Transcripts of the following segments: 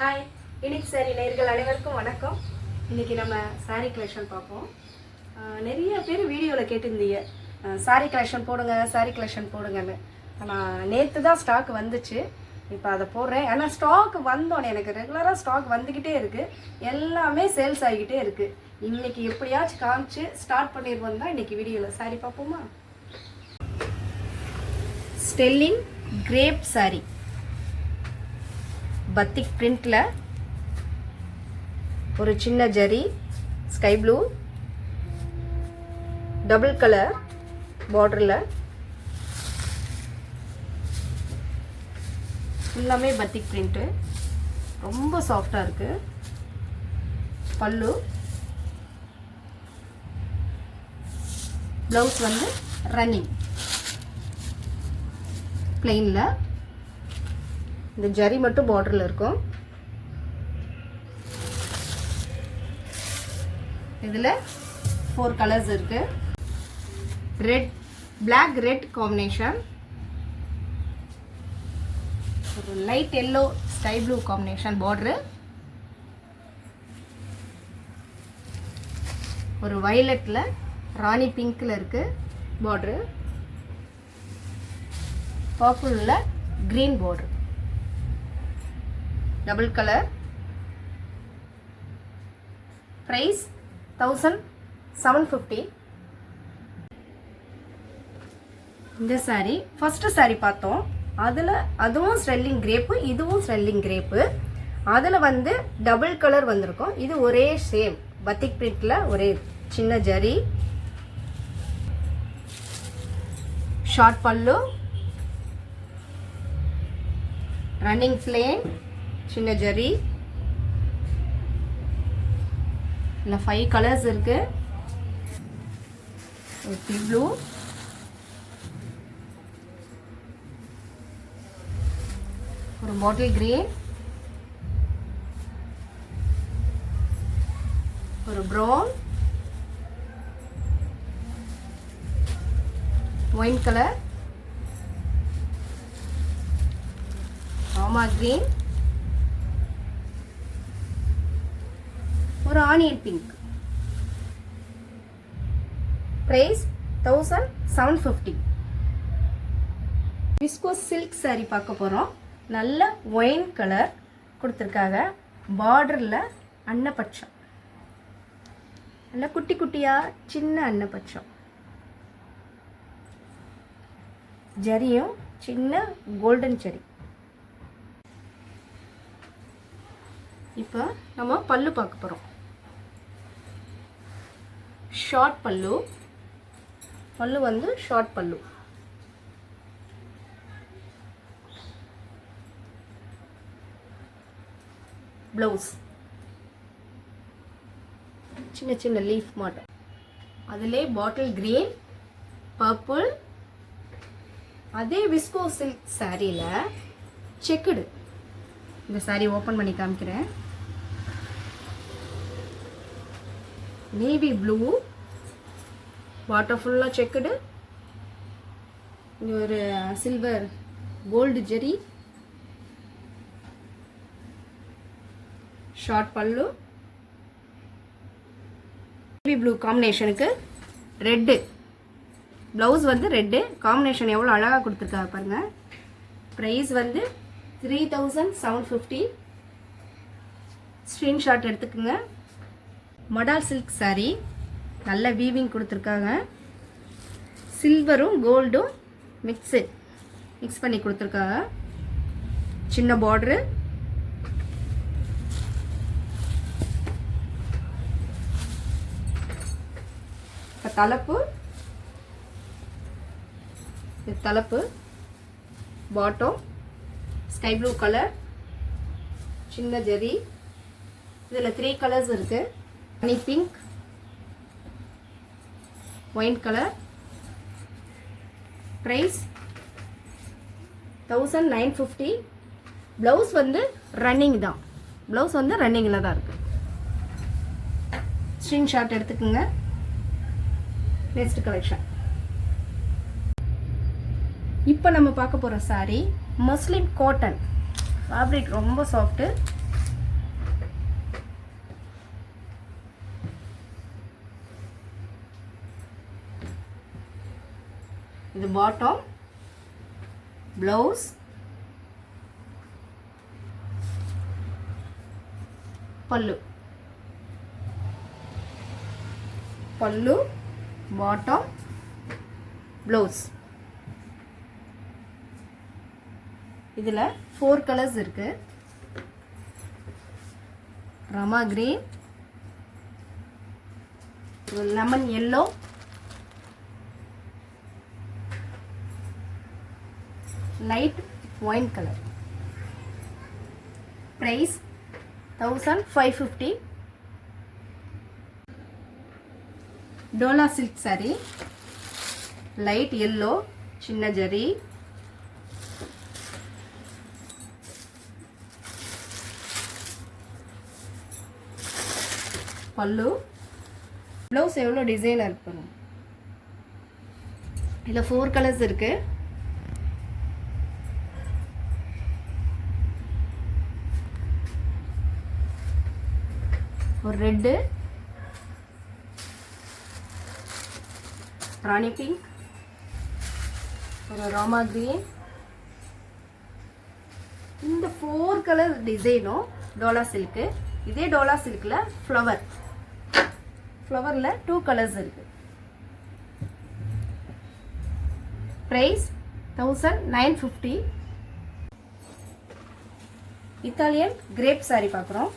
Hi, இன்னைக்கு sorry நேயர்கள் அனைவருக்கும் வணக்கம். இன்றைக்கி நம்ம சாரீ கலெக்ஷன் பார்ப்போம். நிறைய பேர் வீடியோவில் கேட்டிருந்தீங்க சாரீ கலெக்ஷன் போடுங்க, சாரீ கலெக்ஷன் போடுங்கன்னு. ஆனால் நேற்று தான் ஸ்டாக் வந்துச்சு, இப்போ அதை போடுறேன். ஆனால் ஸ்டாக் வந்தோன்னே எனக்கு ரெகுலராக ஸ்டாக் வந்துக்கிட்டே இருக்குது, எல்லாமே சேல்ஸ் ஆகிக்கிட்டே இருக்குது. இன்றைக்கி எப்படியாச்சும் காமிச்சு ஸ்டார்ட் பண்ணிடுவோம் தான் இன்றைக்கி வீடியோவில். சாரீ பார்ப்போமா? ஸ்டெல்லிங் கிரேப் சாரீ, பத்திக் பிரிண்ட்ல ஒரு சின்ன ஜரி, ஸ்கை ப்ளூ டபுள் கலர் பார்டர்ல, எல்லாமே பத்திக் பிரிண்ட், ரொம்ப சாஃப்டா இருக்கு. பல்லு, பிளவுஸ் வந்து ரன்னிங் பிளெயின்ல, இந்த ஜரி மட்டும் பார்டர்ல இருக்கும். இதுல 4 கலர்ஸ் இருக்கு. ரெட், பிளாக் ரெட் காம்பினேஷன், ஒரு light yellow sky blue combination border, ஒரு வயலட்ல ராணி பிங்க்ல இருக்கு பார்டர், பர்பிள்ல green border, double colour. Price 1750. இந்த சாரி ஃபர்ஸ்ட் சாரி பார்த்தோம், அதுவும் ஸ்ட்ரெல்லிங் கிரேப்பு, இதுவும் ஸ்ட்ரெல்லிங் கிரேப்பு. அதில் வந்து டபுள் கலர் வந்திருக்கும். இது ஒரே சேம் பத்திக் பிரிண்ட்ல, ஒரே சின்ன ஜரி, ஷார்ட் பல்லு, ரன்னிங் பிளேன், சின்ன ஜரி. இல்லை 5 கலர்ஸ் இருக்கு. ஒரு ப்ளூ, ஒரு பாட்டில் கிரீன், ஒரு ப்ரௌன், ஒயின் கலர், ராமா கிரீன், ஒரு onion pink. Price 1750. Viscose silk sari பார்க்க போறோம். நல்ல ஒயின் கலர் கொடுத்துருக்காங்க. பார்டர்ல அன்னப்பச்சம், நல்ல குட்டி குட்டியா சின்ன அன்னப்பச்சம், ஜரியும் சின்ன கோல்டன் ஜரி. இப்போ நம்ம பல்லு பார்க்க போறோம். ஷார்ட் பல்லு, பல்லு வந்து ஷார்ட் பல்லு, பிளவுஸ் சின்ன சின்ன லீஃப் மாட்டம், அதிலே பாட்டில் கிரீன், பர்பிள். அதே விஸ்கோ சில்க் சாரியில செக்குடு. இந்த சாரி ஓப்பன் பண்ணி காமிக்கிறேன். நேவி ப்ளூ, வாட்டர் ஃபுல்லாக செக்குடு, இங்கே ஒரு சில்வர் கோல்டு ஜெரி, ஷார்ட் பல்லு, நேவி ப்ளூ காம்பினேஷனுக்கு ரெட்டு ப்ளவுஸ் வந்து ரெட்டு காம்பினேஷன் எவ்வளோ அழகாக கொடுத்துருக்காங்க பாருங்க. ப்ரைஸ் வந்து 3750. ஸ்க்ரீன்ஷாட் எடுத்துக்கோங்க. மடால் சில்க் சாரி, நல்ல வீவிங் கொடுத்துருக்காங்க. சில்வரும் கோல்டும் மிக்ஸ் பண்ணி கொடுத்துருக்காங்க. சின்ன பார்டரு, தலைப்பு பாட்டம் ஸ்கை ப்ளூ கலர், சின்ன ஜரி. இதில் 3 கலர்ஸ் இருக்கு. Honey pink, wine colour. Price 1950. Blouse வந்து ரன்னிங் தான், ப்ளவுஸ் வந்து ரன்னிங்கில் தான் இருக்கு. ஸ்க்ரீன்ஷாட் எடுத்துக்கோங்க. Next collection. இப்போ நம்ம பார்க்க போகிற சாரி மஸ்லின் காட்டன் ஃபேப்ரிக், ரொம்ப சாஃப்ட்டு. இது bottom, blouse, pallu, bottom, blouse. இதில் 4 கலர்ஸ் இருக்கு. Rama green, lemon yellow, light wine colour. Price 1550. Dola silk sari, light yellow, சின்ன ஜரி, பல்லு, ப்ளவுஸ் எவ்வளோ டிசைனாக இருப்பாங்க. இதில் 4 கலர்ஸ் இருக்கு. ஒரு ரெட்டு, ராணி பிங்க், ஒரு ராமா கிரீன். இந்த 4 கலர் டிசைனும் டோலா சில்க்கு. இதே டோலா சில்கில் ஃப்ளவரில் 2 கலர்ஸ் இருக்கு. ப்ரைஸ் 1950. இத்தாலியன் கிரேப் சாரி பார்க்குறோம்.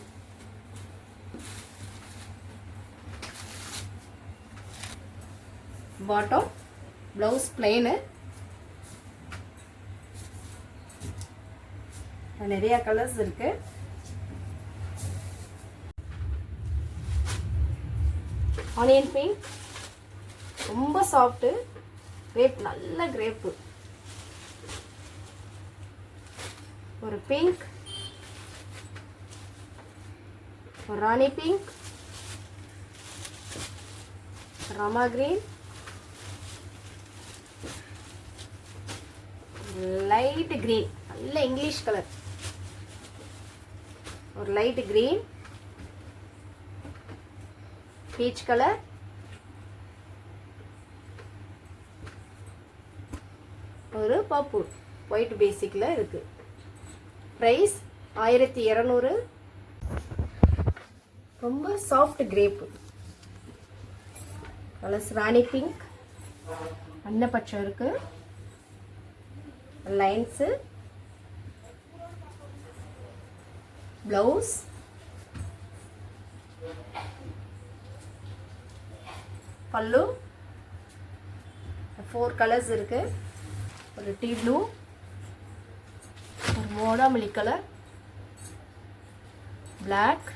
Bottom, blouse plain. நிறைய கலர்ஸ் இருக்கு. ஆனியன் பிங்க், ரொம்ப சாஃப்ட் கிரேப், நல்ல கிரேப்பு. ஒரு பிங்க், ஒரு ராணி பிங்க், ராமா கிரீன், லைட் கிரீன், நல்ல இங்கிலீஷ் கலர், ஒரு லைட் கிரீன், பீச் கலர், ஒரு பர்பிள் ஒயிட் பேசிக்ல இருக்கு. பிரைஸ் 1200. ரொம்ப சாஃப்ட் கிரேப் கலர்ஸ். ராணி பிங்க், அன்ன பச்சை இருக்கு, லைன்ஸ், பிளவுஸ், பல்லு. 4 கலர்ஸ் இருக்கு. ஒரு டீ ப்ளூ, ஒரு மோடாமல்லி colour, black,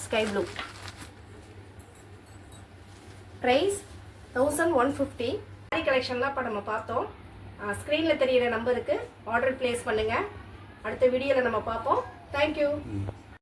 sky blue. Price 1150. Sari கலெக்ஷன்லாம் இப்போ நம்ம பார்த்தோம். ஸ்க்ரீனில் தெரிகிற நம்பருக்கு ஆர்டர் ப்ளேஸ் பண்ணுங்கள். அடுத்த வீடியோவில் நம்ம பார்ப்போம். தேங்க்யூ.